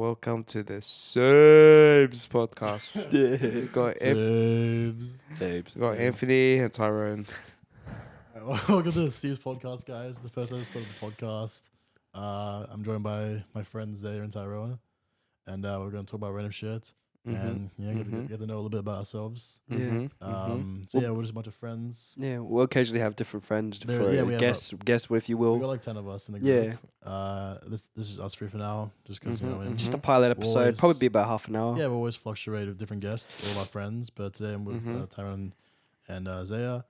Welcome to the Ceebs Podcast. Yeah. We got Ceebs. we got Anthony and Tyrone. Welcome to the Ceebs Podcast, guys. The first episode of the podcast. I'm joined by my friends Zay and Tyrone, and we're going to talk about random shit and get to know a little bit about ourselves. Mm-hmm. We're just a bunch of friends. Yeah, we'll occasionally have different friends There- for yeah, we have guests, if you We will. got like 10 of us in the group. This is us three for now, just because Just a pilot episode, always- probably be about half an hour. we always fluctuate with different guests, all our friends. But today I'm with Tyrone and Zaya.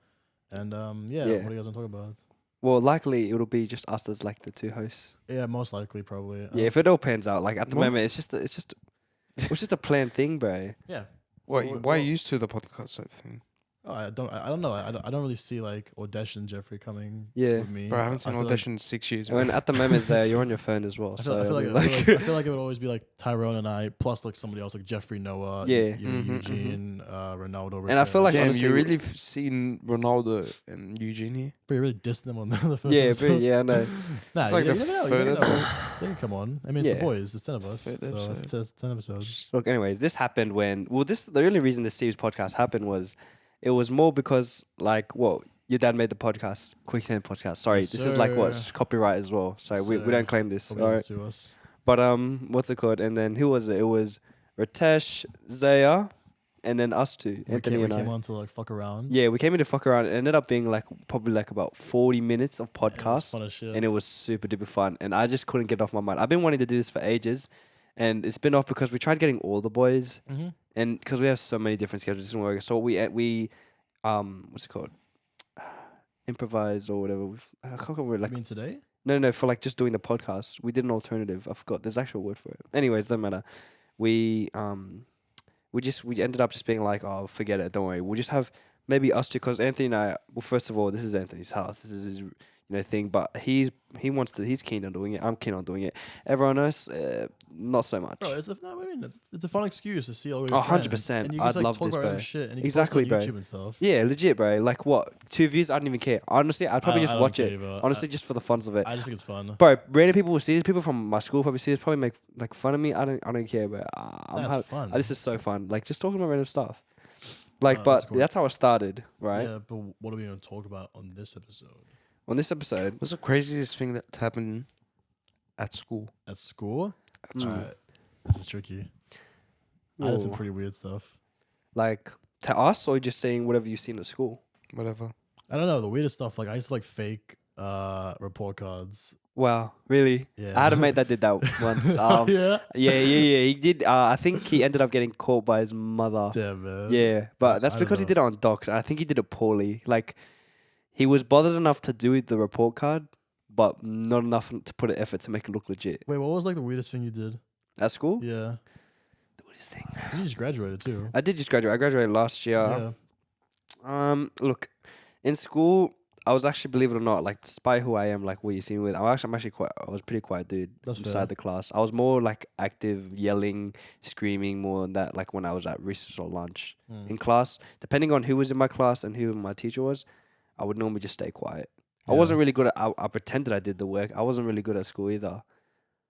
And what do you guys want to talk about? Well, likely it'll be just us as like the two hosts. Yeah, most likely, probably. Yeah, if it all pans out, like at the What? moment, it's just a planned thing, bro. Yeah. Why are you used to the podcast type thing? Oh, I don't know. I don't really see like Audition Jeffrey coming Yeah. with me. Bro, I haven't seen feel Audition in 6 years. When bro. at the moment, you're on your phone as well. I feel, I feel like it would always be like Tyrone and I plus like somebody else like Jeffrey, Noah, Yeah. Eugene, Ronaldo. And I feel like Damn, honestly, you really seen Ronaldo and Eugene here? but you really dissed them on the first yeah, episode. but yeah, I know. Nah, It's like you the never know. You third never know. episode. They can come on. I mean, it's Yeah. the boys. It's 10 of us. Third So episode. it's 10 episodes. Look, anyways, this happened the only reason the Ceebs podcast happened was it was more because like your dad made the podcast, Quick 10 podcast. Sorry, Yes, this is like sir. copyright as well. So Yes, we sir. don't claim this. Probably All right. doesn't sue us. But what's it called? And then who was it? It was Ritesh, Zaya, and then us two, Anthony we and came I. on to like fuck around. Yeah, we came in to fuck around. It ended up being like probably like about 40 minutes of It was podcast. fun as shit. And it was super duper fun. And I just couldn't get it off my mind. I've been wanting to do this for ages. And it's been off because we tried getting all the boys. Mm-hmm. And because we have so many different schedules, it doesn't work. So we what's it called? Improvised or whatever. I can't remember. I Like mean, today? no, for like just doing the podcast. We did an alternative. I forgot. There's actual word for it. Anyways, doesn't matter. We ended up just being like, oh, forget it. Don't worry. We'll just have maybe us two. Because Anthony and I. Well, first of all, this is Anthony's house. This is his thing. But he's keen on doing it. I'm keen on doing it. Everyone else, not so much. Bro, it's a fun excuse to see all your Oh, friends. 100%. And you I'd just, like, love talk this, about bro. random shit and you Exactly, can post bro. on YouTube and stuff. Yeah, legit, bro. Like what? 2 views? I don't even care. Honestly, I'd probably I just don't watch care it. either. Honestly, just for the funs of it. I just think it's fun. Bro, random people will see this. People from my school probably see this. Probably make like fun of me. I don't care, bro. That's fun. This is so fun. Like just talking about random stuff. Like, That's but cool. that's how it started, right? Yeah, but what are we going to talk about on this episode? On this episode, What's the craziest thing that's happened at school? At school? Mm. Alright, this is tricky. I did some Whoa. pretty weird stuff. like to us, or just saying whatever you've seen at school. Whatever. I don't know, the weirdest stuff. Like, I used to like fake report cards. Wow, really? Yeah. I had a mate that did that once. Yeah? Yeah. He did. I think he ended up getting caught by his mother. Damn, man. Yeah, but that's I don't because he know. did it on docs, and I think he did it poorly. Like, he was bothered enough to do the report card, but not enough to put an effort to make it look legit. Wait, what was like the weirdest thing you did? At school, Yeah. the weirdest thing. You just graduated too. I did just graduate. I graduated last year. Yeah. Look, in school, I was actually, believe it or not, like despite who I am, like what you see me with, I was pretty quiet dude That's inside fair. the class. I was more like active, yelling, screaming more than that. Like when I was at recess or lunch Mm. in class, depending on who was in my class and who my teacher was, I would normally just stay quiet. I Yeah. wasn't really good at. I pretended I did the work. I wasn't really good at school either.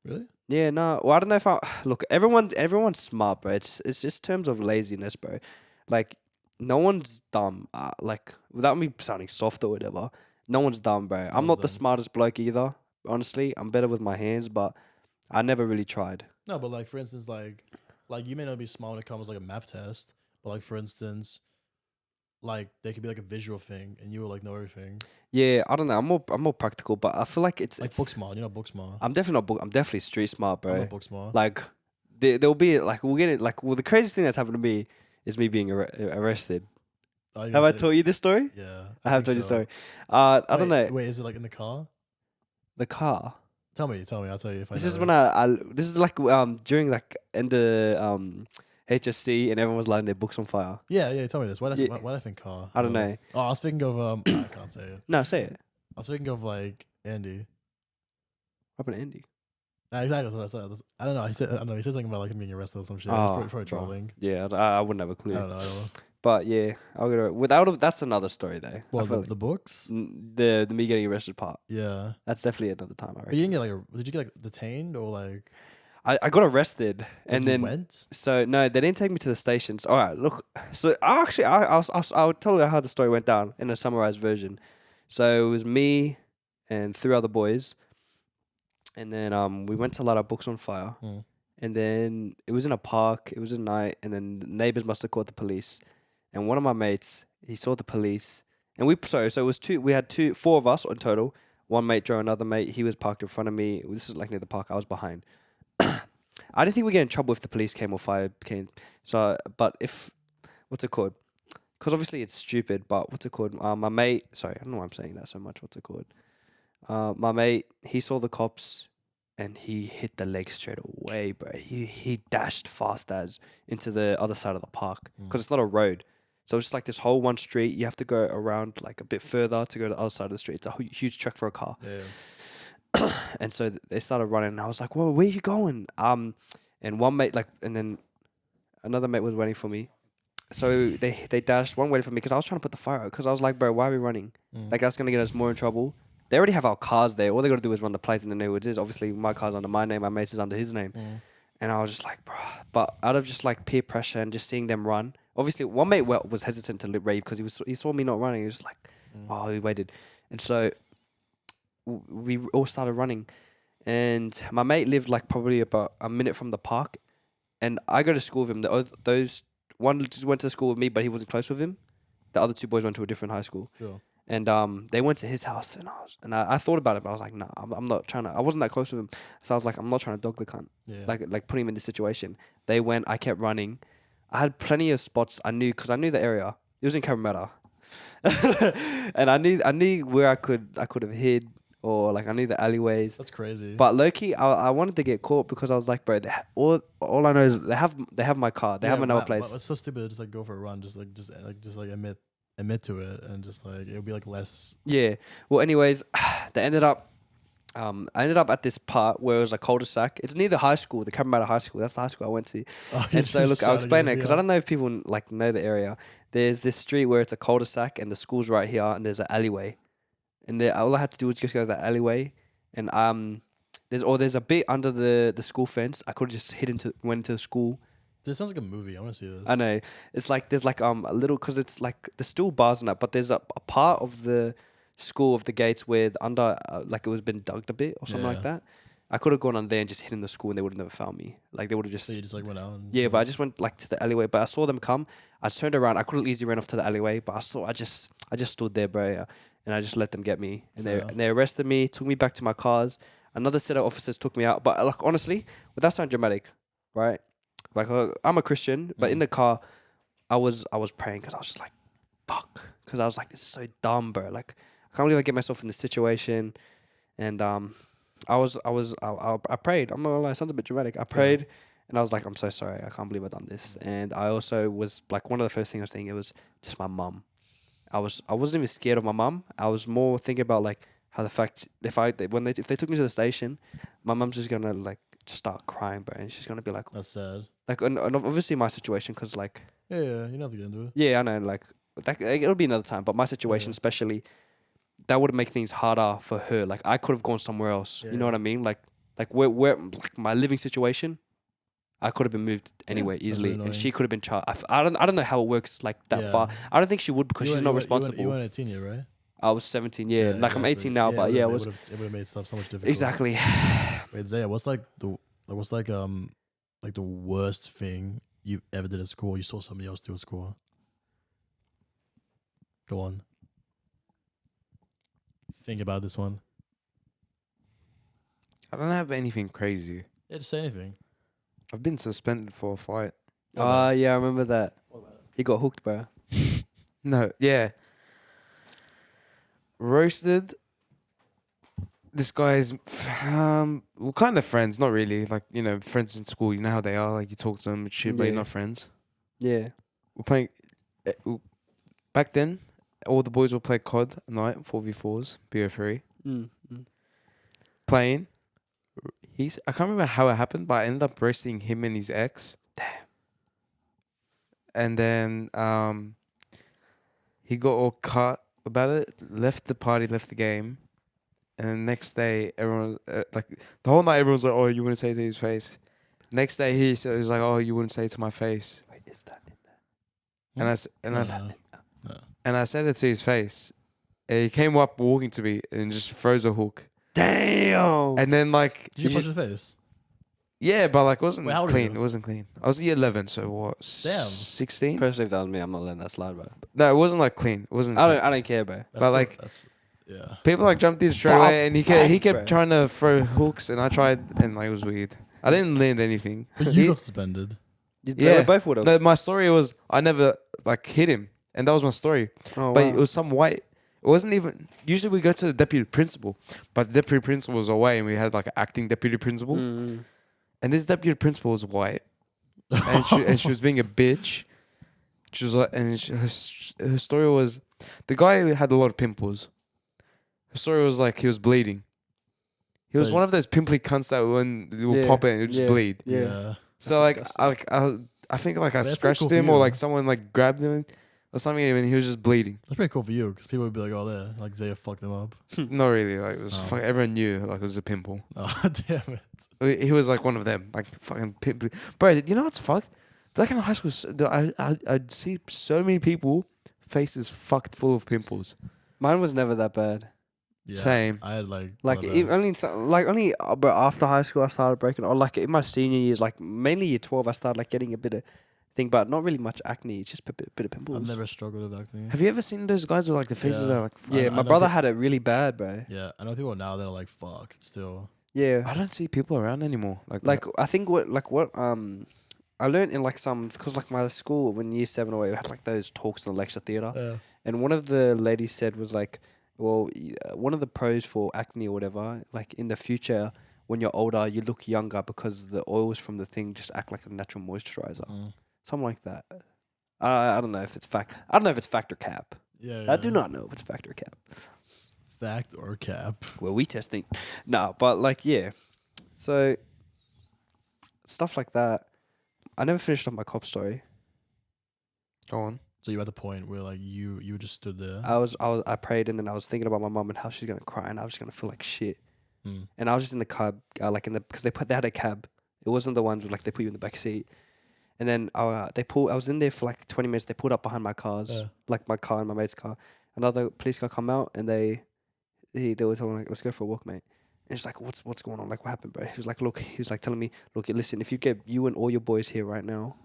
Really? Yeah, no. Well, I don't know if I look. Everyone's smart, bro. It's just terms of laziness, bro. Like no one's dumb. Like without me sounding soft or whatever, no one's dumb, bro. I'm not the dumb. smartest bloke either. Honestly, I'm better with my hands, but I never really tried. No, but like for instance, like you may not be smart when it comes to like a math test, but like for instance, like they could be like a visual thing, and you will like know everything. Yeah, I don't know. I'm more practical, but I feel like it's Like book smart, you're not book smart. I'm definitely not book. I'm definitely street smart, I'm bro. not book smart. Like there'll be like we'll get it. Like the craziest thing that's happened to me is me being arrested. Oh, you Have I say- told you this story? Yeah, I have told think you the so. story. I don't know. Wait, is it like in the car? The car. Tell me. I'll tell you if I. This know is it. when this is like during like end of HSC and everyone was lighting their books on fire. Yeah. Tell me this. Why did Yeah. I think car? I don't know. Oh, I was thinking of I can't say it. No, say it. I was thinking of like Andy. What happened to Andy? Exactly. That's what I said. I don't know. He said something about like him being arrested or some shit. Oh, Probably bro. trolling. Yeah, I wouldn't have a I clue. don't know. But yeah, I'll get it. Without that's another story though. Well, I feel the books. like the me getting arrested part. Yeah. That's definitely another time. I But reckon. you didn't get like did you get like detained or like? I got arrested, and you then went? so no, they didn't take me to the stations. All right, look. So I'll tell you how the story went down in a summarized version. So it was me and 3 other boys, and then we went to light our books on fire, and then it was in a park. It was at night, and then the neighbors must have called the police, and one of my mates he saw the police, and so it was two. We had 4 of us in total. One mate drove another mate. He was parked in front of me. This is like near the park. I was behind. I didn't think we'd get in trouble if the police came or fire came. So, but if, what's it called? Because obviously it's stupid, but what's it called? My mate, sorry, I don't know why I'm saying that so much. What's it called? My mate, he saw the cops and he hit the leg straight away, bro. He dashed fast as into the other side of the park because it's not a road. So it's just like this whole one street. You have to go around like a bit further to go to the other side of the street. It's a huge trek for a car. Yeah. And so they started running, and I was like, "Whoa, where are you going?" And one mate and then another mate was waiting for me. So they dashed. One waited for me because I was trying to put the fire out. Because I was like, "Bro, why are we running? Like that's gonna get us more in trouble." They already have our cars there. All they gotta do is run the plates, and they know who it is. Obviously, my car's under my name. My mate's is under his name. And I was just like, "Bro," but out of just like peer pressure and just seeing them run. Obviously, one mate was hesitant to rave because he saw me not running. He was like, "Oh," he waited, and so we all started running, and my mate lived like probably about a minute from the park, and I go to school with him. Those one just went to school with me, but he wasn't close with him. The other 2 boys went to a different high school. Sure. And they went to his house, and I thought about it, but I was like, nah, I'm not trying to. I wasn't that close with him, so I was like, I'm not trying to dog the cunt, like putting him in this situation. They went. I kept running. I had plenty of spots I knew because I knew the area. It was in Cabramatta, and I knew where I could have hid, or like I knew the alleyways. That's crazy. But low-key, I wanted to get caught because I was like, bro, all I know is they have my car. They have another place. It's so stupid. Just like go for a run. Just admit to it, and just like it'll be like less. Yeah. Well, anyways, they ended up. I ended up at this part where it was a cul-de-sac. It's near the high school, the Cabramatta High School. That's the high school I went to. And so, look, I'll explain it because I don't know if people like know the area. There's this street where it's a cul-de-sac, and the school's right here, and there's an alleyway. And there, all I had to do was just go to that alleyway, and there's a bit under the school fence. I could have just went into the school. This sounds like a movie. I want to see this. I know. It's like there's like a little because it's like there's still bars in that, but there's a part of the school of the gates where like it was been dug a bit or something like that. I could have gone on there and just hidden in the school, and they would have never found me. Like they would have just. So you just like went out. Yeah, but I just went like to the alleyway. But I saw them come. I turned around. I could have easily ran off to the alleyway, but I just stood there, bro, and I just let them get me. And they arrested me, took me back to my cars. Another set of officers took me out. But like honestly, without sounding dramatic, right? Like I'm a Christian, but in the car, I was praying because I was just like, fuck, because I was like, this is so dumb, bro. Like I can't believe I get myself in this situation, and I prayed. I'm not gonna lie, it sounds a bit dramatic. I prayed, and I was like, I'm so sorry. I can't believe I've done this. And I also was like, one of the first things I was thinking, it was just my mum. I wasn't even scared of my mum. I was more thinking about like how the fact if they took me to the station, my mum's just gonna like just start crying, bro, and she's gonna be like, that's sad. Like and obviously my situation, because like yeah, you don't have to get into it. Yeah, I know. Like it'll be another time, but my situation especially. That would make things harder for her. Like I could have gone somewhere else. You know what I mean? Like where like my living situation, I could have been moved anywhere easily, really and she could have been charged. I don't know how it works like that far. I don't think she would because she's not responsible. You weren't 18 yet, right? I was 17. Yeah, like I'm 18 now, but it I would was. It would have made stuff so much difficult. Exactly. Wait, Zaya, what's the worst thing you ever did at school? You saw somebody else do at school. Go on. Think about this one. I don't have anything crazy. Yeah, just say anything. I've been suspended for a fight. Yeah, I remember that. He got hooked, bro. No, yeah. Roasted. This guy's, we're kind of friends, not really. Like, you know, friends in school, you know how they are. Like, you talk to them and shit, but you're not friends. Yeah. We're playing, back then, all the boys will play COD at night, 4v4s, BO3. Playing. I can't remember how it happened, but I ended up roasting him and his ex. Damn. And then he got all cut about it, left the party, left the game. And the next day, everyone, like, the whole night, everyone's like, oh, you want to say it to his face? Next day he was like, "Oh, you wouldn't say it to my face." Wait, is that in there? And I said it to his face. And he came up walking to me and just froze a hook. Damn. And then like, Did you punch in the face? yeah, but like, it wasn't Wait, how old are clean. you? It wasn't clean. I was year 11, so what? Damn. 16. Personally, if that was me, I'm not letting that slide, bro. No, it wasn't like clean. It wasn't. I clean. don't care, bro. Yeah. People like jumped in straight Bob away, and he kept bro. trying to throw hooks, and I tried, and like it was weird. I didn't land anything. But you got suspended. They both would have. No, my story was I never like hit him, and that was my story. Oh, But wow. it was some white. It wasn't even. Usually we go to the deputy principal, but the deputy principal was away, and we had like an acting deputy principal. Mm. And this deputy principal was white, and she was being a bitch. She was like, and her story was, the guy had a lot of pimples. Her story was like he was bleeding. He was Like- one of those pimply cunts that when it would pop in, it would just bleed. Yeah. So That's like, disgusting. I think like I That's pretty scratched cool for him, or you. like someone like grabbed him or something, and he was just bleeding. That's pretty cool for you because people would be like, "Oh, there, like Zaya fucked them up." Not really. Like it was. Oh. Everyone knew like it was a pimple. Oh, damn it! He was like one of them, like fucking pimply. Bro, you know what's fucked? Back in high school, I'd see so many people faces fucked full of pimples. Mine was never that bad. Yeah, Same. I had like Like one of those. only but after high school I started breaking, or like in my senior years, like mainly year 12, I started like getting a bit of thing, but not really much acne. It's just a bit of pimples. I've never struggled with acne. Have you ever seen those guys with like the faces Yeah. are like? Yeah, I my know brother peop- had it really bad, bro. Yeah, I know people now that are like, "Fuck," it's still. Yeah, I don't see people around anymore. like I think what I learned in like some, because like my school when year 7 or 8 had like those talks in the lecture theater, and one of the ladies said was like, well, one of the pros for acne or whatever, like in the future when you're older you look younger because the oils from the thing just act like a natural moisturizer, something like that. I don't know if it's fact. I don't know if it's fact or cap. Yeah, I do not know if it's fact or cap. Fact or cap? Well, we testing. No, but like yeah. So stuff like that. I never finished up my cop story. Go on. So you at the point where like you just stood there. I prayed, and then I was thinking about my mum and how she's gonna cry, and I was just gonna feel like shit. And I was just in the cab, because they had a cab. It wasn't the ones where like they put you in the back seat. And then I was in there for like 20 minutes. They pulled up behind my cars, like my car and my mate's car. Another police car come out, and they were telling like, let's go for a walk, mate. And it's like, what's going on? Like, what happened, bro? He was like telling me, look, listen, if you get you and all your boys here right now,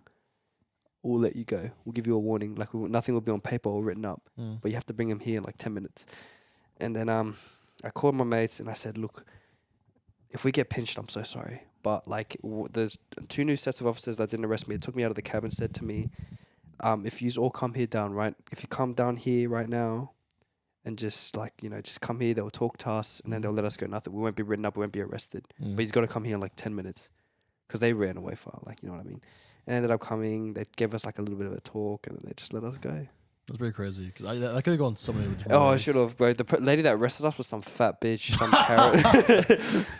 we'll let you go. We'll give you a warning. Like, nothing will be on paper or written up, but you have to bring them here in like 10 minutes. And then I called my mates and I said, look, if we get pinched, I'm so sorry. But like, there's 2 new sets of officers that didn't arrest me. It took me out of the cab and said to me, if you all come here down, right? If you come down here right now, and just like, just come here, they'll talk to us, and then they'll let us go. Nothing. We won't be written up. We won't be arrested. But he's got to come here in like 10 minutes, because they ran away far. Like, you know what I mean? And ended up coming. They gave us like a little bit of a talk, and then they just let us go. That's pretty crazy because I could have gone so many different Oh, I ways. should have, bro. The lady that arrested us was some fat bitch, some Karen,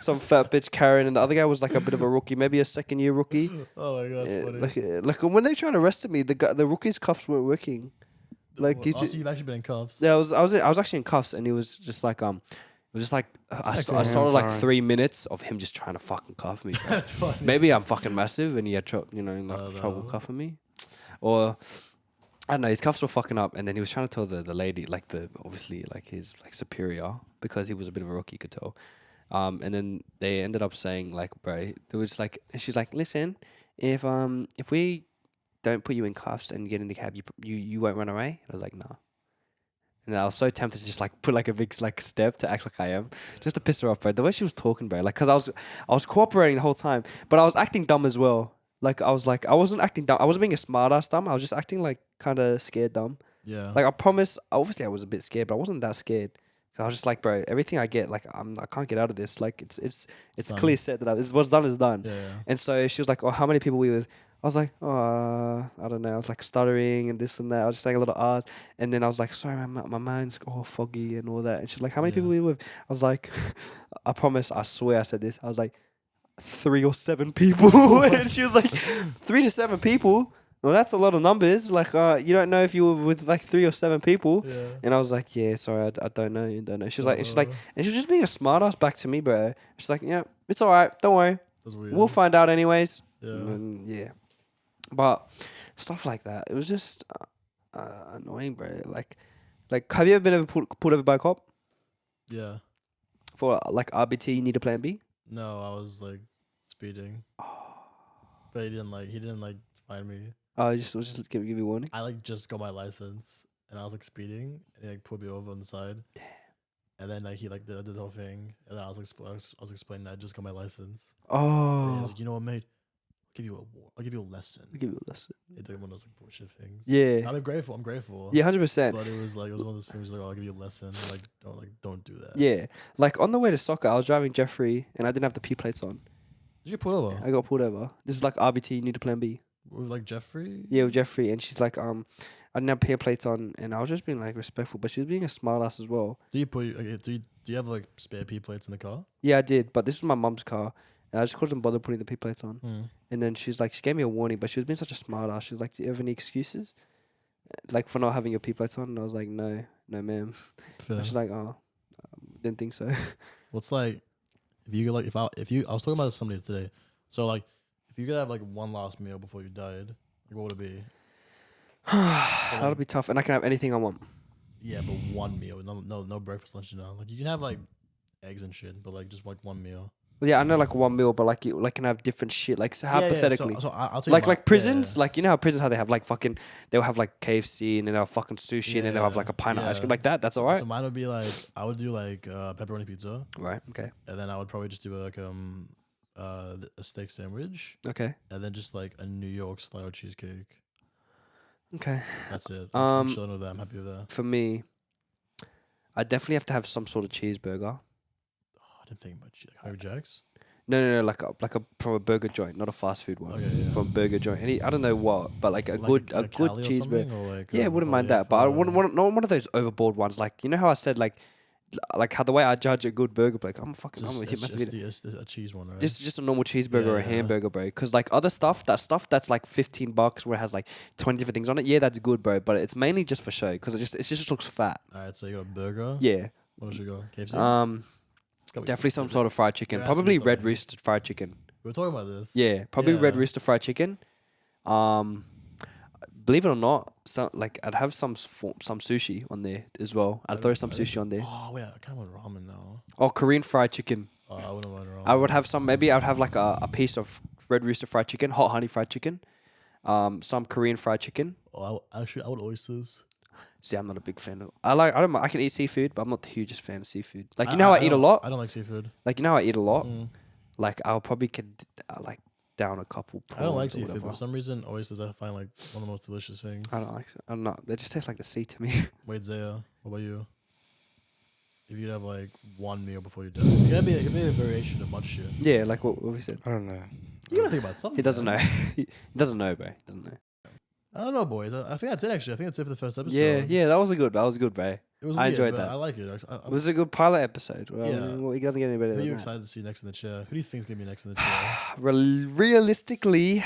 some fat bitch Karen, and the other guy was like a bit of a rookie, maybe a second year rookie. Oh my god, funny. Like when they tried to arrest me, the rookie's cuffs weren't working. Like Oh, so you've actually been in cuffs. Yeah, I was actually in cuffs, and he was just like it was just like I saw like 3 minutes of him just trying to fucking cuff me. Bro. That's funny. Maybe I'm fucking massive, and he had trouble cuffing me, or I don't know. His cuffs were fucking up, and then he was trying to tell the lady, like obviously like his like superior, because he was a bit of a rookie, could tell. And then they ended up saying like, bro, they was like, she's like, listen, if we don't put you in cuffs and get in the cab, you won't run away. And I was like, nah. And I was so tempted to just like put like a big like step to act like I am, just to piss her off, bro. The way she was talking, bro, like, cause I was cooperating the whole time, but I was acting dumb as well. Like I wasn't acting dumb. I wasn't being a smart ass dumb. I was just acting like kind of scared dumb. Yeah. Like I promise. Obviously, I was a bit scared, but I wasn't that scared. I was just like, bro, everything I get, like I can't get out of this. Like it's done. clear set that what's done is done. Yeah. And so she was like, oh, how many people we with? I was like, oh, I don't know. I was like stuttering and this and that. I was just saying a lot of R's. And then I was like, sorry, my mind's all foggy and all that. And she's like, how many people we with? I was like, I promise, I swear I said this. I was like, 3 or 7 people. And she was like, 3 to 7 people? Well, that's a lot of numbers. Like, you don't know if you were with like 3 or 7 people. Yeah. And I was like, yeah, sorry, I don't know. She's like, and she was just being a smart ass back to me, bro. She's like, yeah, it's all right. Don't worry. That's weird. We'll find out anyways. Yeah. But stuff like that, it was just annoying, bro. Like, have you ever been pulled over by a cop Yeah. for like RBT? You need a plan B. No, I was like speeding, but he didn't like find me. Oh, it was just give you a warning. I like just got my license and I was like speeding and he like pulled me over on the side. Damn. And then like he like did the whole thing and then I was explaining that I just got my license. And he was like, you know what, mate? I'll give you a lesson. I'll give you a lesson. It did one of those like bullshit things. Yeah. I'm grateful. Yeah, 100%. But it was one of those things like, oh, I'll give you a lesson. Don't do that. Yeah. Like on the way to soccer, I was driving Jeffrey and I didn't have the P plates on. Did you get pulled over? I got pulled over. This is like RBT, you need a plan B. With like Jeffrey? Yeah, with Jeffrey, and she's like, I didn't have P plates on, and I was just being like respectful, but she was being a smart ass as well. Do you have like spare P plates in the car? Yeah, I did, but this was my mum's car, and I just couldn't bother putting the P plates on. And then she gave me a warning, but she was being such a smart ass. She was like, do you have any excuses? Like for not having your P plates on? And I was like, no, ma'am. And she's like, oh, didn't think so. What's like, if you like, I was talking about this somebody today. So like, if you could have like one last meal before you died, like what would it be? That'll be tough, and I can have anything I want. Yeah, but one meal, no breakfast, lunch, dinner. Like you can have like eggs and shit, but like just like one meal. Well, yeah, I know like one meal, but like you like can have different shit. Like so hypothetically, So I'll tell you like prisons, like you know how prisons how they have like fucking they'll have like KFC and then they'll have fucking sushi and then they'll have like a pint of ice cream like that. That's all right. So mine would be like I would do like pepperoni pizza. Right. Okay. And then I would probably just do like a steak sandwich. Okay. And then just like a New York style cheesecake. Okay. That's it. I'm chilling with that. I'm happy with that. For me, I definitely have to have some sort of cheeseburger. I didn't think much. Like Harry Jack's? No, like a from a burger joint, not a fast food one. Okay, yeah. From a burger joint. I don't know what, but like a good cheeseburger. Like, yeah, I wouldn't mind that, but I wouldn't not one of those overboard ones. Like you know how I said like how the way I judge a good burger, like I'm gonna hit myself. It's a cheese one, right? Just a normal cheeseburger or a hamburger, bro. Because like other stuff that's like $15 where it has like 20 different things on it. Yeah, that's good, bro. But it's mainly just for show because it just looks fat. All right, so you got a burger. Yeah. What else you got? KFC. Definitely some sort of fried chicken. Probably red roasted fried chicken. We were talking about this. Yeah, probably red rooster fried chicken. Believe it or not, I'd have some sushi on there as well. I'd throw some sushi on there. Oh wait, I kind of want ramen now. Or Korean fried chicken. Oh, I wouldn't want ramen. I would have some. Maybe I would have like a piece of red rooster fried chicken, hot honey fried chicken, some Korean fried chicken. Oh, I would oysters. See, I'm not a big fan of. I can eat seafood, but I'm not the hugest fan of seafood. Like you know how I eat a lot. I don't like seafood. Like you know how I eat a lot. Like I'll probably like down a couple. I don't like seafood, but for some reason oysters I find like one of the most delicious things. I don't like. I don't know. They just taste like the sea to me. Wait, Zaya, what about you? If you'd have like one meal before you die, it could be a variation of much shit. Yeah, like what we said. I don't know. You gotta think about something. He doesn't know. He doesn't know, bro. He doesn't know. I don't know, boys. I think that's it. Actually, I think that's it for the first episode. Yeah, that was good, bro. It was I weird, enjoyed but that. I like it. It was a good pilot episode. Well, Yeah. He doesn't get any better Who are than you that. excited to see next in the chair? Who do you think's gonna be next in the chair? Realistically,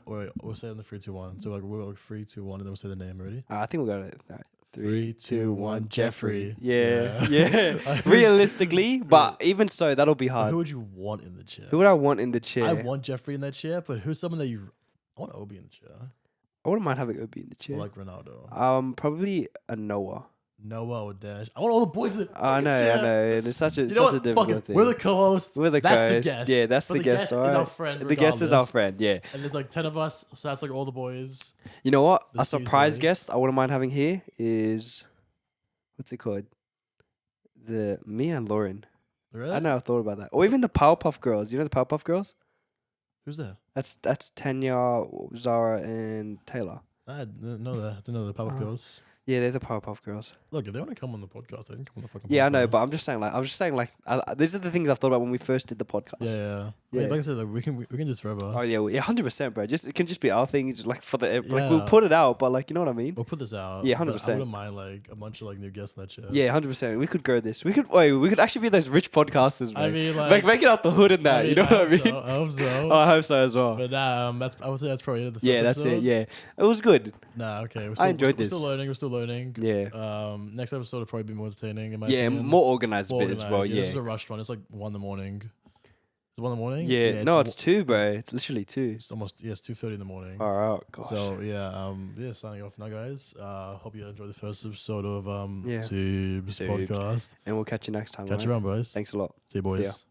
Wait, we'll say it on the 3, 2, 1. So like we'll like 3, 2, 1, and then we'll say the name. Ready? I think we got it. All right. 3, 2, 1. Jeffrey. Yeah. Realistically, but even so, that'll be hard. Who would you want in the chair? Who would I want in the chair? I want Jeffrey in that chair, but who's someone that you? I want Obi in the chair. I wouldn't mind having Obi in the chair. Or like Ronaldo. Probably a Noah. Noah or Dash. I want all the boys in the I know. It's such a difficult thing. We're the co-hosts. We're the that's co-hosts. the guest. Yeah, that's but the guest. Is our friend. The guest is our friend. Yeah. And there's like 10 of us, so that's like all the boys. You know what? The A surprise boys. guest I wouldn't mind having here is what's it called? Me and Lauren. Really? I know. I thought about that. Or even the Powerpuff Girls. You know the Powerpuff Girls? Who's that? That's Tanya, Zara, and Taylor. I didn't know that. I didn't know the Powerpuff Girls. Yeah, they're the Powerpuff Girls. Look, if they want to come on the podcast, they can come on the fucking podcast. Yeah, I know, but I'm just saying, these are the things I've thought about when we first did the podcast. Yeah. Yeah. Like I said, like, we can do this forever. Oh yeah, 100%, bro. It can just be our thing, just like for the like Yeah. we'll put it out, but like you know what I mean? We'll put this out. Yeah, but 100%. I wouldn't mind like a bunch of like new guests in that show. Yeah, 100%. We could grow this. We could actually be those rich podcasters, bro. I mean, like make it out the hood and that. You know what I mean? I hope so. Oh, I hope so as well. But I would say that's probably it. The first Yeah, that's episode. it. Yeah, it was good. Nah, okay. I enjoyed We're this. still learning. Yeah. Next episode will probably be more entertaining. In my Yeah, opinion. more organized a bit as well. This Yeah. is a rushed one. It's like 1 in the morning. It's 1 in the morning. Yeah, no, it's 2, bro. It's literally 2. It's almost 2:30 in the morning. All right, gosh. So yeah, signing off now, guys. Hope you enjoyed the first episode of Yeah. Ceebs Ceebs. Podcast. And we'll catch you next time. Catch you around, boys. Thanks a lot. See you, boys. ya.